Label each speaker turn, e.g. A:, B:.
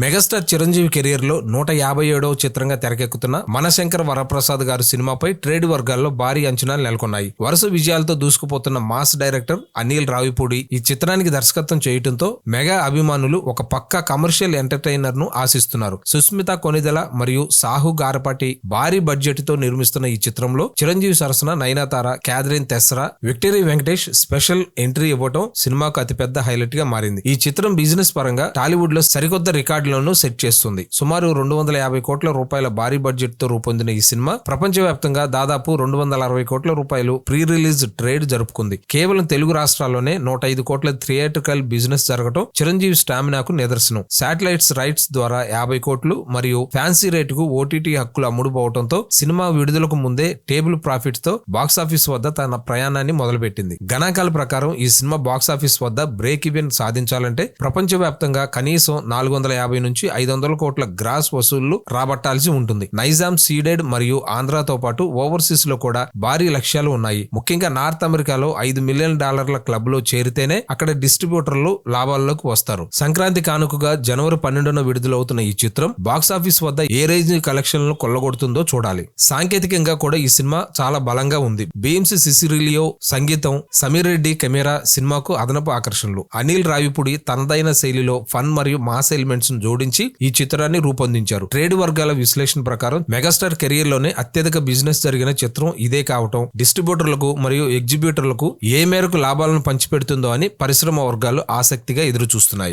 A: Megastar Chiranjeevi career లో 157వ చిత్రంగా తెరకెక్కుతున్న మనశంకర్ వరప్రసాద్ గారి సినిమాపై ట్రేడ్ వర్గాల్లో భారీ అంచనాలు నెలకొన్నాయి. వరుస విజయాలతో దూసుకుపోతున్న మాస్ డైరెక్టర్ అనిల్ రావిపూడి ఈ చిత్రానికి దర్శకత్వం చేయడంతో మెగా అభిమానులు ఒక పక్కా కమర్షియల్ ఎంటర్టైనర్ ను ఆశిస్తున్నారు. సుస్మిత కొనిదెల మరియు సాహు గారపాటి భారీ బడ్జెట్ తో నిర్మిస్తున్న ఈ చిత్రంలో చిరంజీవి సరసన నయనతార, క్యాథరిన్ తెస్రా, విక్టరీ వెంకటేష్ స్పెషల్ ఎంట్రీ ఇవ్వడం సినిమాకు అతిపెద్ద హైలైట్ గా మారింది. ఈ చిత్రం బిజినెస్ పరంగా టాలీవుడ్ లో సరికొత్త రికార్డులను సెట్ చేస్తుంది. సుమారు 250 కోట్ల రూపాయల భారీ బడ్జెట్ తో రూపొందిన ఈ సినిమా ప్రపంచవ్యాప్తంగా దాదాపు 260 కోట్ల రూపాయలు ప్రీ రిలీజ్ ట్రేడ్ జరుపుకుంది. కేవలం తెలుగు రాష్ట్రాల్లోనే 105 కోట్ల థియేట్రికల్ బిజినెస్ జరగడం చిరంజీవి స్టామినాకు నిదర్శనం. శాటిలైట్స్ రైట్స్ ద్వారా 50 కోట్లు మరియు ఫ్యాన్సీ రేటుకు ఓటీటీ హక్కులు అమ్ముడుపోవడంతో సినిమా విడుదలకు ముందే టేబుల్ ప్రాఫిట్స్ తో బాక్సాఫీస్ వద్ద తన ప్రయాణాన్ని మొదలుపెట్టింది. గణాంకాల ప్రకారం ఈ సినిమా బాక్సాఫీస్ వద్ద బ్రేక్ ఈవెన్ సాధించాలంటే ప్రపంచవ్యాప్తంగా కనీసం 450 నుంచి 500 కోట్ల గ్రాస్ వసూళ్లు రాబట్టాల్సి ఉంటుంది. నైజాం సీడెడ్ మరియు ఆంధ్రాతో పాటు ఓవర్సీస్ లో కూడా భారీ లక్ష్యాలు ఉన్నాయి. ముఖ్యంగా నార్త్ అమెరికాలో $5 మిలియన్ క్లబ్ లో చేరితేనే అక్కడ డిస్ట్రిబ్యూటర్లు లాభాల్లోకి వస్తారు. సంక్రాంతి కానుకగా జనవరి 12న విడుదలవుతున్న ఈ చిత్రం బాక్సాఫీస్ వద్ద ఏ రేంజ్ కలెక్షన్లను కొల్లగొడుతుందో చూడాలి. సాంకేతికంగా కూడా ఈ సినిమా చాలా బలంగా ఉంది. బీమ్స్ సిసిరిలియో సంగీతం, సమీర్ రెడ్డి కెమెరా సినిమాకు అదనపు ఆకర్షణలు. అనిల్ రావిపూడి తనదైన శైలిలో ఫన్ మరియు మాస్ ఎలిమెంట్స్ జోడించి ఈ చిత్రాన్ని రూపొందించారు. ట్రేడ్ వర్గాల విశ్లేషణ ప్రకారం మెగాస్టార్ కెరీర్ లోనే అత్యధిక బిజినెస్ జరిగిన చిత్రం ఇదే కావటం డిస్ట్రిబ్యూటర్లకు మరియు ఎగ్జిబ్యూటర్లకు ఏ మేరకు లాభాలను పంచిపెడుతుందో అని పరిశ్రమ వర్గాలు ఆసక్తిగా ఎదురు చూస్తున్నాయి.